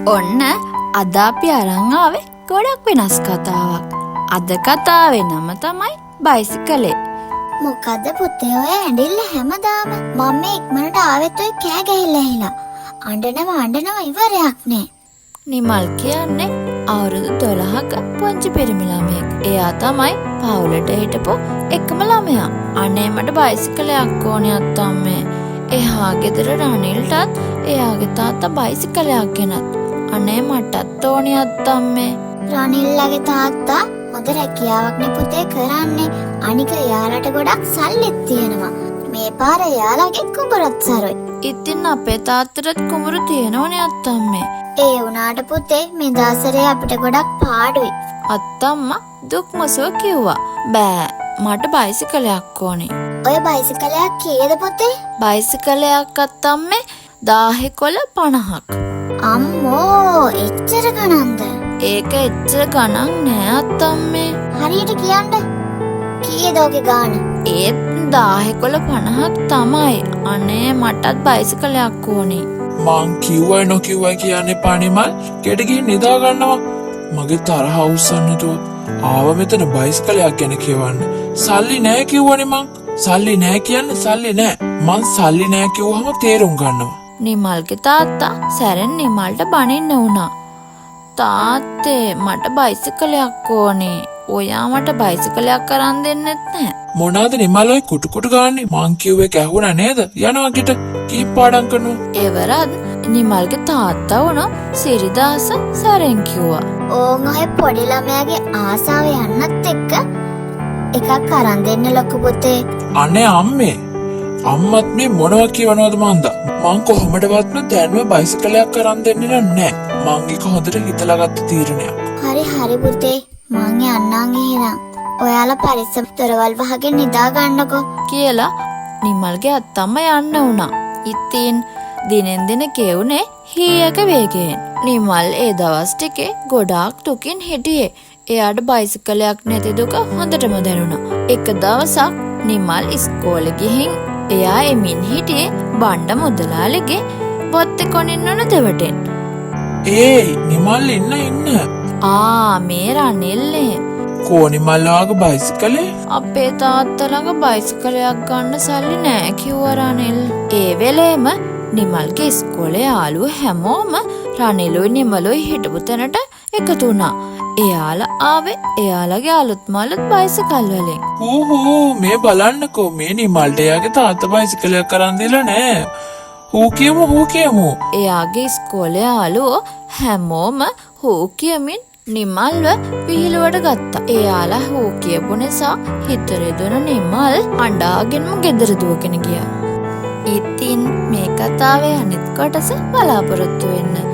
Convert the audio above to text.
ඔන්න අද අපි අරන් ආවේ ගොඩක් වෙනස් කතාවක්. අද කතාවේ නම තමයි බයිසිකලේ. මොකද පුතේ ඔය ඇඬිල්ල හැමදාම මම මේ ඉක්මනට ආවෙත් ඔය කෑ ගහලා අඬනවා ඉවරයක් නෑ. නිමල් කියන්නේ අවුරුදු 12ක පුංචි පිරිමි ළමයෙක්. එයා තමයි පවුලට හිටපු එකම ළමයා. අනේ මට බයිසිකලයක් ඕනේ අත්තම්මේ. එහා ගෙදර රනිල්ටත් එයාගේ තාත්තා බයිසිකලයක් ගෙනත්. අනේ මටත් ඕනේ අත්තම්මේ. රනිල්ලගේ තාත්තා හොඳ රැකියාවක් නේ පුතේ කරන්නේ. අනික එයාලට ගොඩක් සල්ලිත් තියෙනවා. මේ පාර එයාලගේ කුඹරත් සරුයි. ඉතින් අපේ තාත්තටත් කුඹුරු තියෙනවනේ අත්තම්මේ. ඒ වුණාට පුතේ මේ දාසරේ අපිට ගොඩක් පාඩුයි. අත්තම්මා දුක්මසුව කිව්වා. බෑ මට බයිසිකලයක් ඕනේ. ඔය බයිසිකලයක් කීයද පුතේ? බයිසිකලයක් අත්තම්මේ 10,50ක්. අම්මෝ එච්චර ගණන්ද? ඒක එච්චර ගණන් නෑ අත්තම්මේ. හරියට කියන්න. කීයද ඔගේ ගාණ? ඒත් 10,50ක් තමයි. අනේ මටත් බයිසිකලයක් ඕනේ. මං කිව්වයි නොකිව්වයි කියන්නේ පානිමල් ගෙට ගිහින් නිදා ගන්නවා. මගේ තරහ අවුස්සන්න නැතුව ආව මෙතන බයිසිකලයක් ගැන කියවන්න. සල්ලි නෑ කිව්වනේ මං. සල්ලි නෑ කියන්නේ සල්ලි නෑ. මං සල්ලි නෑ කිව්වහම තේරුම් ගන්නවා. නිමල්ගේ තාත්තා සැරෙන් නිමල්ට බනින්න වුණා. තාත්තේ මට බයිසිකලයක් ඕනේ. ඔයා මට බයිසිකලයක් අරන් දෙන්නෙත් නෑ. මොනවාද නිමල් ඔය කුටු කුටු ගාන්නේ? මං කිව්ව එක ඇහුණා නේද? යනවා ගෙට. කීප පාඩම් කරනවා. එවරත් නිමල්ගේ තාත්තා වුණා සිරිදාස සැරෙන් කිව්වා. ඕන් ඔය පොඩි ළමයාගේ ආසාව යන්නත් එක්ක එකක් අරන් දෙන්න ලොකු පුතේ. අනේ අම්මේ. අම්මත් මේ මොනවා කියවනවද මන්දා? මං කොහොමඩවත්ම දැන්ම බයිසිකලයක් අරන් දෙන්නේ නැහැ. මං එක හොඳට හිතලා ගත්ත තීරණයක්. හරි පුතේ. මං යන්නම් එහෙනම්. ඔයාලා පරිස්සම් දොරවල් වහගෙන නිදා ගන්නකෝ කියලා නිමල්ගේ අත්තම්මා යන්න වුණා. ඉතින් දිනෙන් දින ගෙවුනේ හීයක වේගයෙන්. නිමල් ඒ දවස් ටිකේ ගොඩාක් දුකින් හිටියේ. එයාට බයිසිකලයක් නැති දුක හොඳටම දැනුණා. එක දවසක් නිමල් ඉස්කෝලේ ගිහින් එයා එමින් හිටියේ බණ්ඩ මුදලාලිගේ බොත්තේ කොනින්න උන දෙවටෙන්. ඒයි නිමල් ඉන්න. මේ රනිල්නේ. කෝනිමල් වාගේ බයිසිකලේ? අපේ තාත්තා ළඟ බයිසිකලයක් ගන්න සල්ලි නෑ කිව්වා රනිල්. ඒ වෙලේම නිමල්ගේ ඉස්කෝලේ යාළුවෝ හැමෝම රනිලුයි නිමලුයි හිටපු තැනට එකතු වුණා. එයාලා ආවේ එයාලගේ අලුත් මලුත් බයිසිකල් වලින්. හූ මේ බලන්නකෝ මේ නිමල්ට එයාගේ තාත්තා බයිසිකලයක් අරන් දීලා නෑ. හූ කියමු. එයාගේ ඉස්කෝලේ යාළුවෝ හැමෝම හූ කියමින් නිමල්ව විහිළුවට ගත්තා. එයාලා හූ කියපු නිසා හිතරෙදුන නිමල් අඬාගෙනම ගෙදර දුවගෙන ගියා. ඉතින් මේ කතාවේ අනිත් කොටස බලාපොරොත්තු වෙන්න.